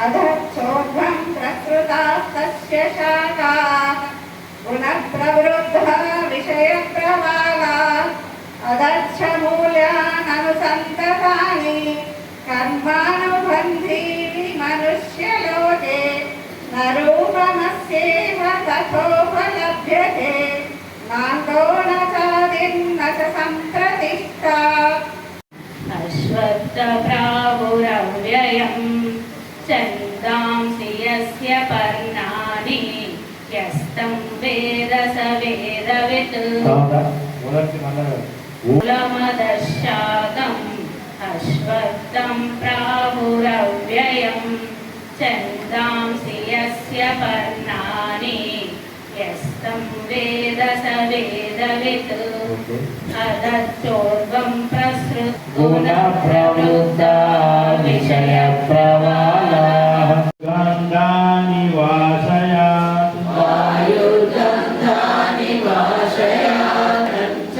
अधश्चोर्ध्वं प्रसृतास्तस्य शाखाः गुणप्रवृद्धा विषयप्रवालाः अधच्छमूल्याननुसन्ततानि कर्मानुबन्धीनि मनुष्यलोके न रूपमस्येव तथोपलभ्यते नान्तो न चादिर्न च सम्प्रतिष्ठा अश्वत्थप्रावुरव्ययम् छन्दांसि यस्य पर्णानि यस्तं वेद स वेदवित् मूलमदशाकम् अश्वत्थं प्रावुरव्ययम् छन्दांसि यस्य पर्णानि यस्तं वेद स वेदवित् अधश्चोर्ध्वं गुणप्रवृद्धा विषयप्रवालाः गन्धानि वाशयात् वायुर्गन्धानि वाशयात् च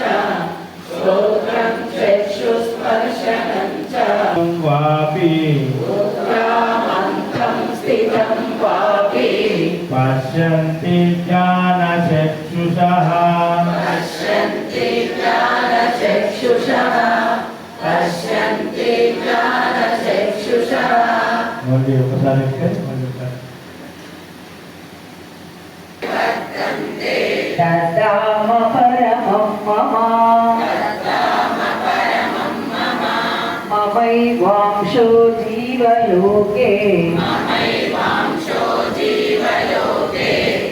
श्रोत्रं चक्षुस्पर्शनं च वापि उत्क्रामन्तं स्थितं वापि पश्यन्ति ज्ञानचक्षुषः पश्यन्ति ज्ञानचक्षुषः पश्यन्ति ज्ञानचक्षुषः मళ్ళీ ఒకసారి तदाम परमं मम ममैवांशो जीवलोके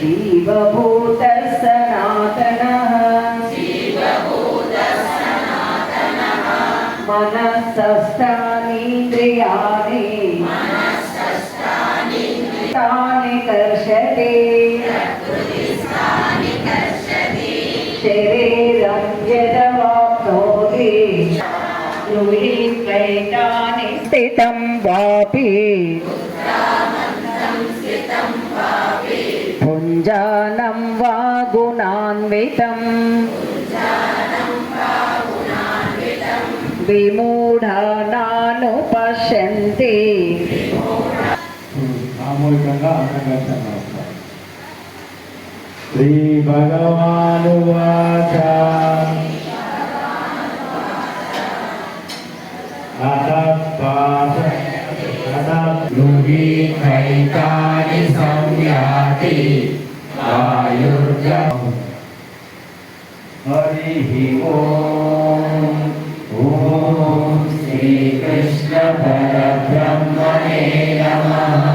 जीवभूतः सनातनः मनःषष्ठानीन्द्रियाणि तानि कर्षति शरीरं यदवाप्नोति गृहीत्वैतानि स्थितं वापि भुञ्जानं वा गुणान्वितं विमूढानानुपश्यन्ति సామూహికంగా అందంగా చదవాలి. శ్రీ భగవానువాచ ైతాని సంయాతి ఆయుర్జం హరి ఓం ఓం శ్రీకృష్ణ పరబ్రహ్మణే నమః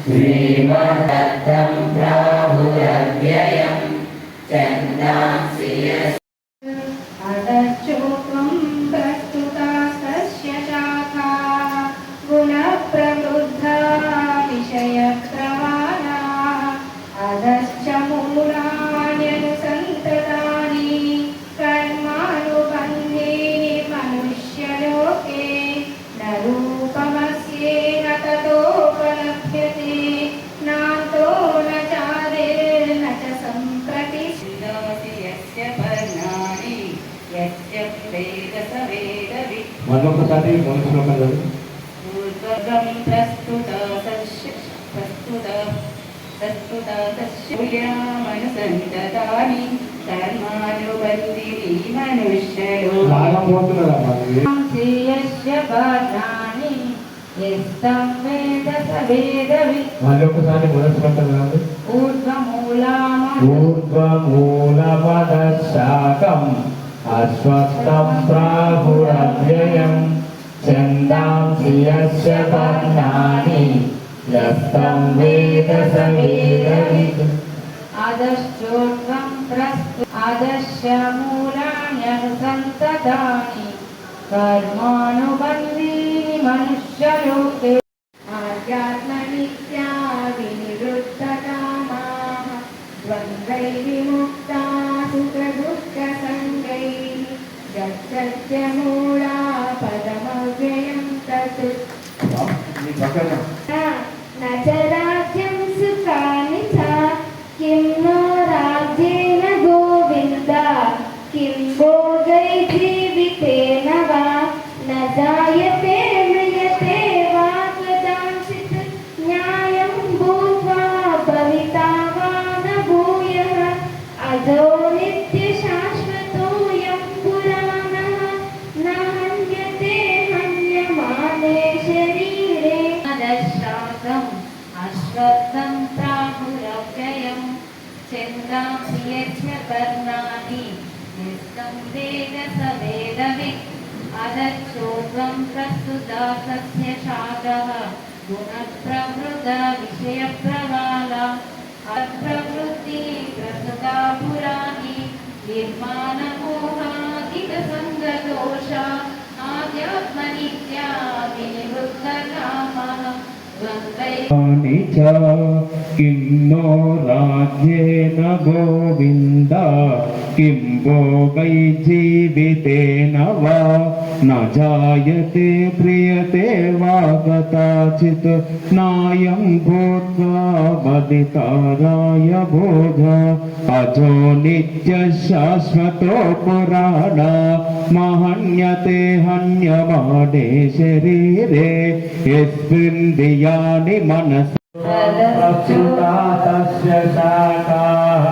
శ్రీమదత్తం ప్రాహురవ్యయం ఛందాంసి अधश्चोर्ध्वं प्रस्तुतास्तस्य शाखाः गुणप्रवृद्धा विषयप्रवालाः अधश्च मूलान्यनुसन्ततानि कर्मानुबन्धीनि मनुष्यलोके न रूपमस्येह ततोपलभ्यते नान्तो न चादिर्न च सम्प्रतिष्ठा మరొకసారి ప్రస్తుతాని కర్మానుబంధిని మనుష్యలో మరొకసారి మొదటి ఊర్ధ్వమూలమదశాకం అశ్వత్థం ప్రాహురవ్యయం ఛందాంసి యస్య పర్ణాని యస్తం వేద స వేదవిత్ अधश्चोर्ध्वं अधश्च मूलान्यनुसन्ततानि कर्मानुबन्धीनि मनुष्यलोके आध्यात्मनित्या विनिवृत्तकामाः द्वन्द्वैः विमुक्ता सुखदुःखसङ्गैः यच्च मूला पदमव्ययं तत् न च राज्यं सुखानि च किं नो राज्येन गोविन्द किं भोगैर्जीवितेन वा न जायते म्रियते वा कदाचित् छन्दांसि यस्य पर्णानि यस्तं वेद स वेदवित् अदच्छोर्ध्वं प्रस्तुता तस्य शाखः गुणप्रवृद्धा विषयप्रवाला अप्रवृत्ति प्रस्तुता पुराणी निर्माणमोहादिकसङ्गदोषा आध्यात्मनित्या विनिवृत्तकामः द्वन्द्वै किं नो राज्येन गोविन्द किं भोगै जीवितेन वा न जायते प्रियते वा कदाचित् नायं भूत्वा वदिताराय बोध अजो नित्यशाश्वतो पुराण महन्यते हन्यमाने शरीरे यस्मिन्द्रियाणि मनसि प्रस्तुता तस्य शाखाः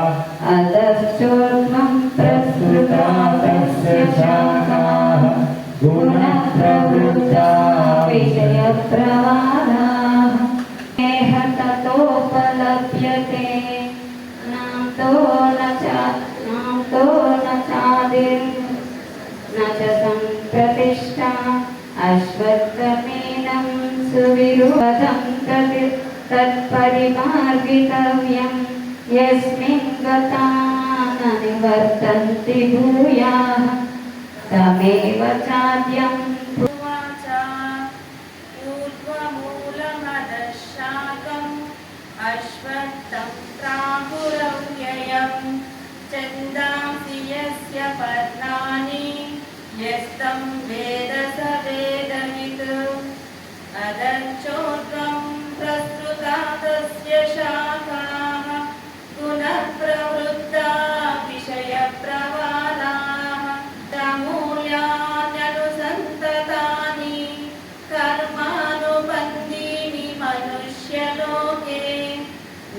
अधश्चोर्ध्वं प्रस्तुता तस्य शाखाः गुणप्रवृद्धा विषयप्रवादाः एह ततोपलभ्यते नान्तो न चादिर् न च सम्प्रतिष्ठा अश्वत्थमेनं सुविरुद्धं तत्परिमार्गितव्यं यस्मिन् गता न निवर्तन्ति भूयाः तमेव चाद्यं उवाच ऊर्ध्वमूलमधःशाखम् अश्वत्थं प्राहुरव्ययं छन्दांसि यस्य पर्णानि यस्तं वेद स वेदवित् अदच्छोर्ध्वं प्रस्तुता तस्य शाखाः गुणप्रवृद्धा विषयप्रवालाः मूल्यान्यनुसन्ततानि कर्मानुबन्धीनि मनुष्यलोके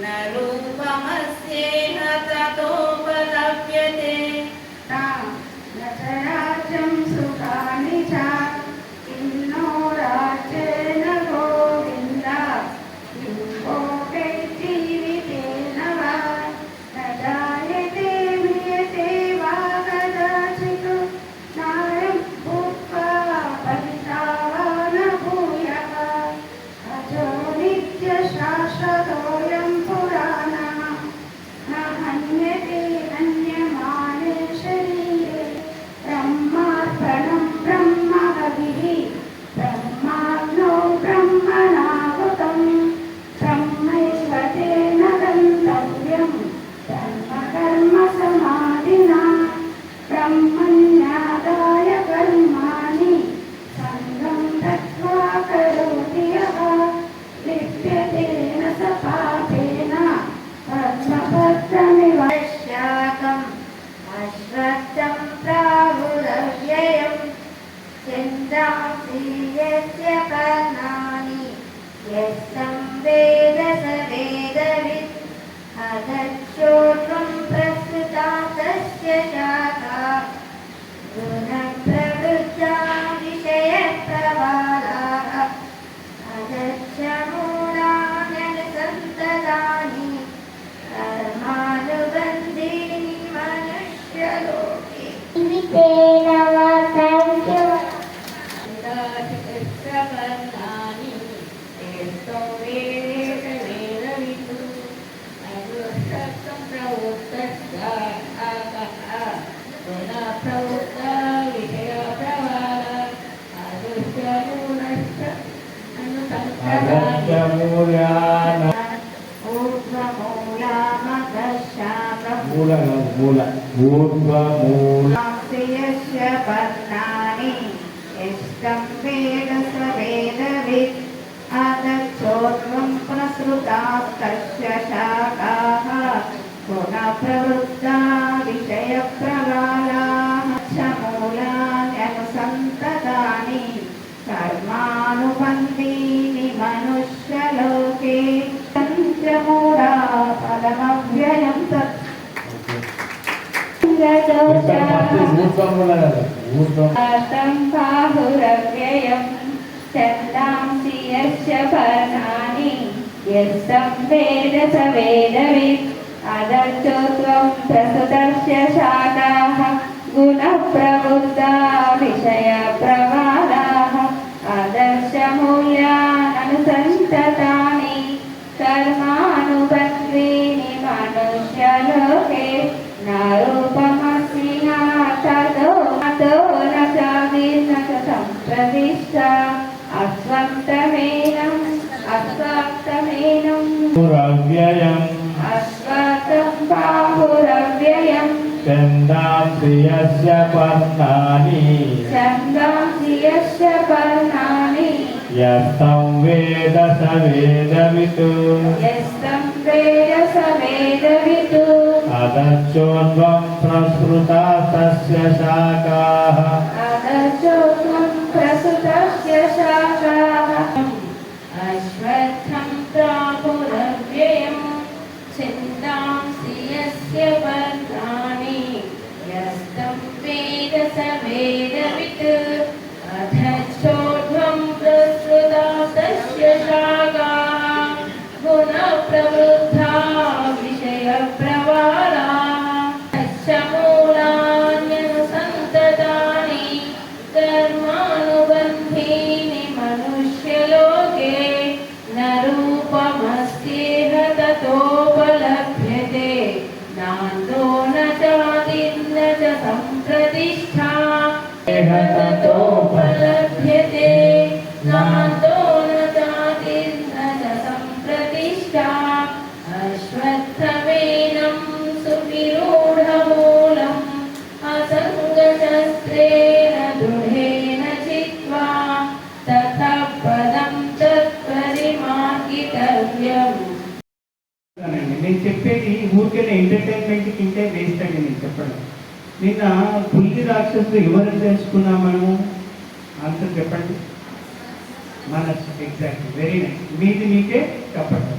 न रूपमस्येह ततोपलभ्यते न च राज्यं सुखानि च किं नो राज्येन गोविन्द किं भोगै जीवितेन वा न जायते म्रियते वा कदाचित् नायं भूत्वा पतिता वा न भूयः अजो नित्यशाश्वतोऽयं पुराणः न हन्यते हन्यमाने शरीरे ब्रह्मार्पणं ब्रह्महविः ब्रह्माग्नौ ब्रह्मणाहुतं ब्रह्मैव तेन गन्तव्यं ब्रह्मकर्मसमाधिना ब्रह्मण्यादाय कर्माणि सङ्गं त्यक्त्वा करोति यः लिप्यते न स पापेन पद्मपत्रमिव शाकम् अश्वत्थं प्राहुरव्ययं छन्दांसि यस्य पर्णानि यस्तं वेद स वेदवित् अधच्छोर्ध्वं प्रस्तुता तस्य शाखा गुणप्रवृद्धा विषयप्रवालाः अधश्च मूलान्यनुसन्ततानि कर्मानुबन्धीनि मनुष्यलोके जीवितेन वा पर्णानि यस्तं वेद वेदवित् अश्वत्थं प्रवृद्धः गुणप्रवृद्धा विषयप्रवाला अगस्त्य मूल्यान् यस्य पर्णानि यस्तं वेद स वेदवित् अदच्छोर्ध्वं प्रसृता तस्य शाखाः गुणप्रवृद्धा विषयप्रवालाः च मूलान्यनुसन्ततानि कर्मानुबन्धीनि मनुष्यलोके पञ्चमूढा फलमव्ययं तत् बाहुरव्ययं छन्दांसि यस्य पर्णानि यस्तं वेद स वेदवित् अदर्शोत्वं प्रसुतस्य शाखाः गुणप्रवृद्धा विषयप्रवादाः आदर्शमूल्याननुसन्ततानि कर्मानुबन्धीनि मनुष्यलोके न रूपमस्ति न ततो न चादिर्न च सम्प्रतिष्ठा अस्वक्तमेनम् पुरव्ययम् अस्वक्तं बाहुरव्ययम् छन्दांसि यस्य पर्णानि छन्दांसि यस्य पर्णानि यस्तं वेद स वेदवित् यस्तं वेद स वेदवित् अदर्शोद्वं प्रसृता तस्य शाखाः अदर्शोत्वं प्रसुतस्य शाखाः अश्वत्थं प्राहुरव्ययम् छिन्दांसि यस्य पर्णानि यस्तं वेद स वेदवित् अधश्चोर्ध्वं प्रसृता तस्य शाखाः गुणप्रवृद्धा विषयप्रवादाः तस्य मूलान्यनुसन्ततानि कर्मानुबन्धीनि मनुष्यलोके न रूपमस्त्येह ततोपलभ्यते नान्तो न चादिर्न च सम्प्रतिष्ठा ततोपलभ्यते नान्तो न चादिर्न च सम्प्रतिष्ठा अश्वत्थमेनं सुविरूढमूलम् असङ्गशस्त्रेण दृढेन चित्वा ततः पदं तत्परिमार्गितव्यम्. నేను చెప్పేది ఊరికే ఎంటర్టైన్మెంట్ కింటే వేస్ట్ అండి నేను చెప్పడం. నిన్న పుల్లి రాక్షసులు ఎవరిని తెలుసుకున్నాం మనము? ఆన్సర్ చెప్పండి. మనసు. Exactly, very nice. మీది మీకే చెప్పండి.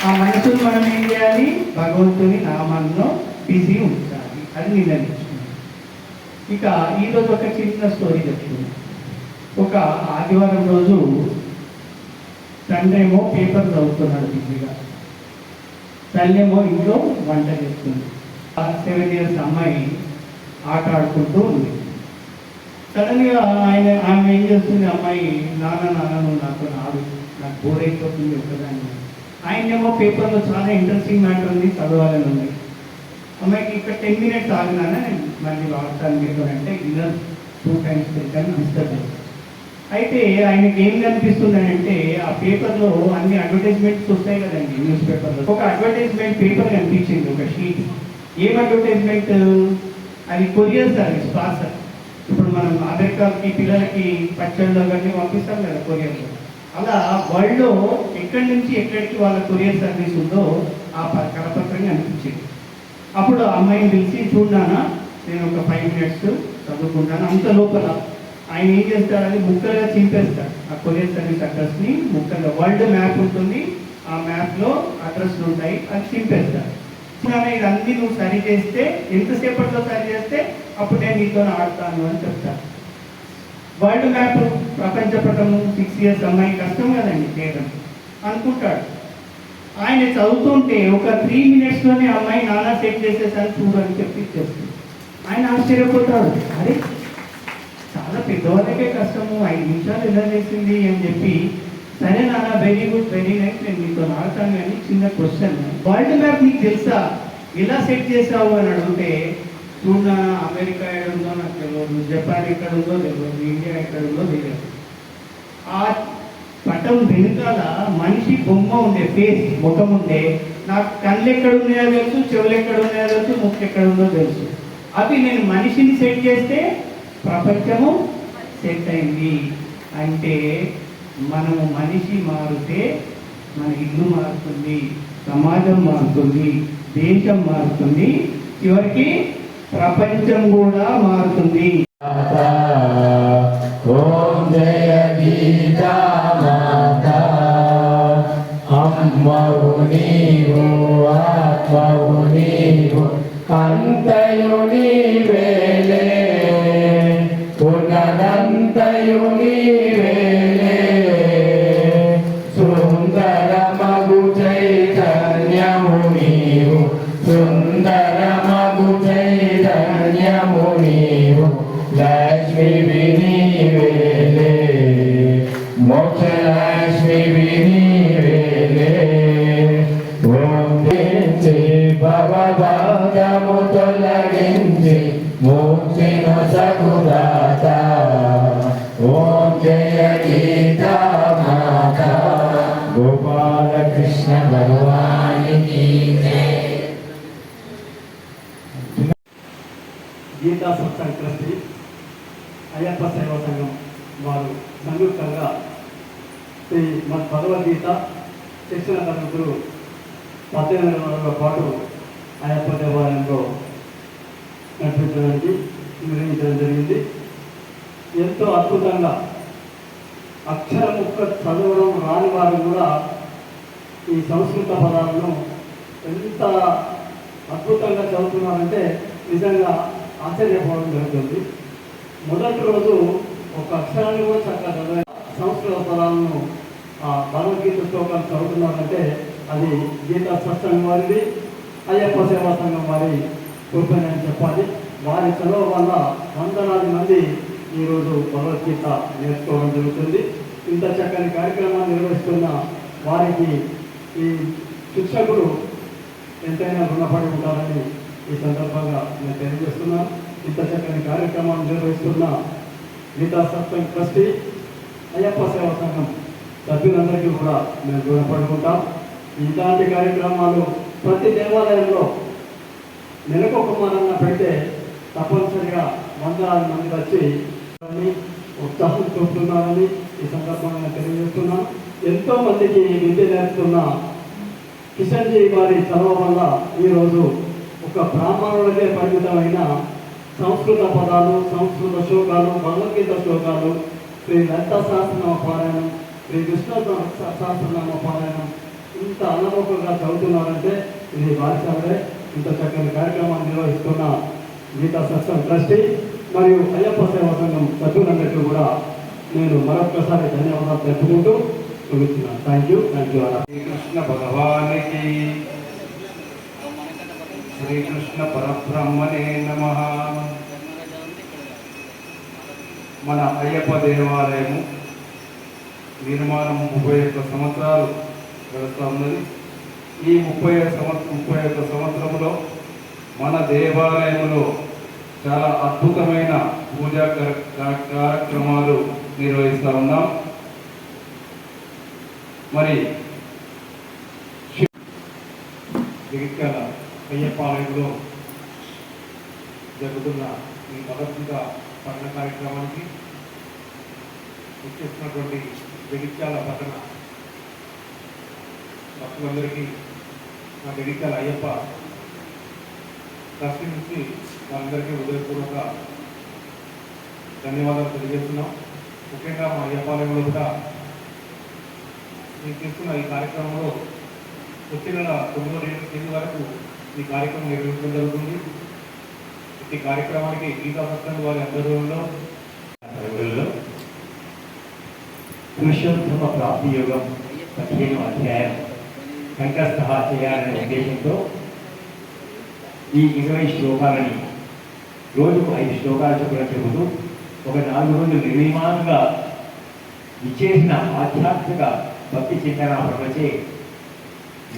ఆ మనసును మనం ఏం చేయాలి? భగవంతుని నామంలో బిజీ ఉంచాలి. అది నిన్న నేర్చుకున్నాం. ఇక ఈరోజు ఒక చిన్న స్టోరీ చెప్తున్నాం. ఒక ఆదివారం రోజు తండ్రి ఏమో పేపర్ చదువుతున్నాడు బిజీగా, తల్లేమో ఇంట్లో వంట చేస్తుంది. 7 years అమ్మాయి ఆట ఆడుకుంటూ ఉంది. సడన్గా ఆమె ఏం చేస్తుంది? అమ్మాయి, నాన్న నువ్వు నాతో ఆడు, నాకు బోర్ అయిపోతుంది ఒక్కదాన్ని. ఆయనేమో పేపర్లో చాలా ఇంట్రెస్టింగ్ మ్యాటర్ ఉంది, చదవాలని ఉంది. అమ్మాయికి ఇక్కడ 10 minutes ఆగినానా, నేను మళ్ళీ వాడతాను మీతో అంటే డిన్నర్ 2 times తింటాను, డిస్టర్బ్ చేస్తాను. అయితే ఆయనకి ఏం కనిపిస్తుంది అంటే, ఆ పేపర్లో అన్ని అడ్వర్టైజ్మెంట్స్ వస్తాయి కదండి, న్యూస్ పేపర్లో. ఒక అడ్వర్టైజ్మెంట్ పేపర్ కనిపించింది, ఒక షీట్. ఏం అడ్వర్టైజ్మెంట్? అది కొరియర్ సర్వీస్, పార్సల్. ఇప్పుడు మనం అమెరికాకి పిల్లలకి పచ్చళ్ళు అవన్నీ పంపిస్తాం కదా కొరియర్లో. అలా వరల్డ్లో ఎక్కడి నుంచి ఎక్కడికి వాళ్ళ కొరియర్ సర్వీస్ ఉందో ఆ కరపత్రం కనిపించింది. అప్పుడు ఆ అమ్మాయిని పిలిచి, చూడనా నేను ఒక 5 minutes చదువుకుంటాను. అంత లోపల ఆయన ఏం చేస్తాడని ముక్కలుగా చింపేస్తాడు ఆ కొరియర్ సర్వీస్ అడ్రస్ని. ముక్కలుగా వరల్డ్ మ్యాప్ ఉంటుంది, ఆ మ్యాప్లో అడ్రస్లు ఉంటాయి, అది చింపేస్తాడు. ఇదన్నీ నువ్వు సరి చేస్తే, ఎంతసేపట్లో సరి చేస్తే అప్పుడు నేను నీతో ఆడతాను అని చెప్తాను. వరల్డ్ మ్యాప్ ప్రపంచ పటము 6 years అమ్మాయి కష్టం కదండి చేయడం అనుకుంటాడు. ఆయన చదువుతుంటే ఒక 3 minutesలోనే అమ్మాయి నానా సెట్ చేసేసాను చూడు అని చెప్పి ఇచ్చేస్తుంది. ఆయన ఆశ్చర్యపోతాడు, అరే చాలా పెద్దవాళ్ళకే కష్టము, 5 నిమిషాలు ఎలా చేసింది అని చెప్పి, సరే నాన్న వెరీ గుడ్, వెరీ నైస్, నేను మీతో ఆడతాను. కానీ చిన్న క్వశ్చన్, వరల్డ్ మ్యాప్ నీకు తెలుసా, ఎలా సెట్ చేసావు అని అడిగితే, చూడ అమెరికా ఎక్కడ ఉందో నాకు తెలియదు, జపాన్ ఎక్కడ ఉందో తెలియదు, ఇండియా ఎక్కడ ఉందో తెలియదు. ఆ పటం వెనుకాల మనిషి బొమ్మ ఉండే, ఫేస్, ముఖం ఉండే, నాకు కళ్ళు ఎక్కడ ఉన్నాయో తెలుసు, చెవులు ఎక్కడ ఉన్నాయో తెలుసు, ముక్కు ఎక్కడ ఉందో తెలుసు. అవి నేను మనిషిని సెట్ చేస్తే ప్రపంచము సెట్ అయింది. అంటే మనము మనిషి మారితే మన ఇల్లు మారుతుంది, సమాజం మారుతుంది, దేశం మారుతుంది, చివరికి ప్రపంచం కూడా మారుతుంది. ఓం జయ గీతా మాతా, అమ్మవు నీవు, ఆత్మవు నీవు, అంతయు నీవేలే, పునరంతయు నీవేలే, సుందరమగు చైతన్యము నీ మోక్షలక్ష్మి వినివేలే ఓం దించి భవభాగము తొలగించి ముక్తిను సగుదాత ఓం జయ గీతా మాత గోపాల కృష్ణ భగవానికి గీతా సత్సంగ ట్రస్టీ అయ్యప్ప సేవా సంఘం వారు సంయుక్తంగా శ్రీ భగవద్గీత శిక్షణ తరగతులు 18 నెలల పాటు అయ్యప్ప దేవాలయంలో నడిపించడానికి నిర్వహించడం జరిగింది. ఎంతో అద్భుతంగా అక్షరం ముక్క చదవడం రాని వారు కూడా ఈ సంస్కృత పదాలను ఎంత అద్భుతంగా చదువుతున్నారంటే నిజంగా ఆశ్చర్యపోవడం జరుగుతుంది. మొదటి రోజు ఒక అక్షరాన్ని కూడా చక్కగా చదివే సంస్కృత పదాలను భగవద్గీత శ్లోకాలు చదువుతున్నారంటే అది గీతా సత్సంగం వారిది, అయ్యప్ప సేవా సంఘం వారి కృపని అని చెప్పాలి. వారి చదువు వల్ల వందలాది మంది ఈరోజు భగవద్గీత నేర్చుకోవడం జరుగుతుంది. ఇంత చక్కని కార్యక్రమాన్ని నిర్వహిస్తున్న వారికి ఈ శిక్షకులు ఎంతైనా రుణపడి ఉంటారని ఈ సందర్భంగా నేను తెలియజేస్తున్నాను. ఇంత చక్కని కార్యక్రమాన్ని నిర్వహిస్తున్న గీతా సత్సంగ ట్రస్టీ అయ్యప్ప సేవా సంఘం సభ్యులందరికీ కూడా మేము రుణపడి ఉంటాం. ఇలాంటి కార్యక్రమాలు ప్రతి దేవాలయంలో నెలకొక మానన్న పెడితే తప్పనిసరిగా వందలాది మంది వచ్చి ఉత్సాహం చూపుతున్నారని ఈ సందర్భంగా తెలియజేస్తున్నాం. ఎంతో మందికి విద్య నేర్పుతున్న కిషన్జీ వారి చదువు వల్ల ఈరోజు ఒక బ్రాహ్మణులకే పరిమితమైన సంస్కృత పదాలు, సంస్కృత శ్లోకాలు, భగవద్గీత శ్లోకాలు, శ్రీ లలిత సహస్రనామ పారాయణం, శ్రీ విష్ణు సహస్రనామ పారాయణం ఇంత అన్నమొక్కగా చదువుతున్నారంటే ఇది వారసత్వమే. ఇంత చక్కని కార్యక్రమాన్ని నిర్వహిస్తున్న గీతా సత్సంగ ట్రస్టీ మరియు అయ్యప్ప సేవా సంఘం సభ్యులందరికీ కూడా నేను మరొకసారి ధన్యవాదాలు తెలుపుకుంటూ ముగిస్తున్నాను. థ్యాంక్ యూ శ్రీకృష్ణ భగవానికి శ్రీకృష్ణ పరబ్రహ్మణే నమః. మన అయ్యప్ప దేవాలయము నిర్మాణం 31 సంవత్సరాలు గడుస్తూ ఉన్నది. ఈ 31 సంవత్సరంలో మన దేవాలయంలో చాలా అద్భుతమైన పూజా కార్యక్రమాలు నిర్వహిస్తూ ఉన్నాం. మరి జగిత్యాల అయ్యప్పాలయంలో జరుగుతున్న ఈ భగవద్గీత పఠన కార్యక్రమానికి వచ్చేస్తున్నటువంటి జగిత్యాల పట్టణ భక్తులందరికీ నా జగిత్యాల అయ్యప్ప ట్రస్ట్ నుంచి వారందరికీ హృదయపూర్వక ధన్యవాదాలు తెలియజేస్తున్నాం. ముఖ్యంగా మా అయ్యప్పాలయంలో కూడా నేను చేస్తున్న ఈ కార్యక్రమంలో వచ్చే నెల 9వ తేదీ వరకు ఈ కార్యక్రమం నిర్వహించడం జరుగుతుంది. ఈ కార్యక్రమానికి గీతా సత్సంగ వారి ఆధ్వర్యంలో పురుషోత్తమ ప్రాప్తి యోగం 15వ అధ్యాయం కంఠస్థ చేయాలనే ఉద్దేశంతో ఈ 20 శ్లోకాలని రోజుకు 5 శ్లోకాలు చొప్పున చెబుతూ ఒక 4 రోజులు నిర్విమానంగా ఇచ్చేసిన ఆధ్యాత్మిక భక్తి చింతనాపరచే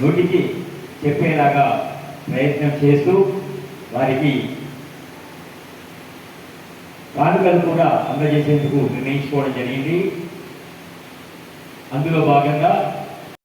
నోటికి చెప్పేలాగా ప్రయత్నం చేస్తూ వారికి కానుకలు కూడా అందజేసేందుకు నిర్ణయించుకోవడం జరిగింది. అందులో భాగంగా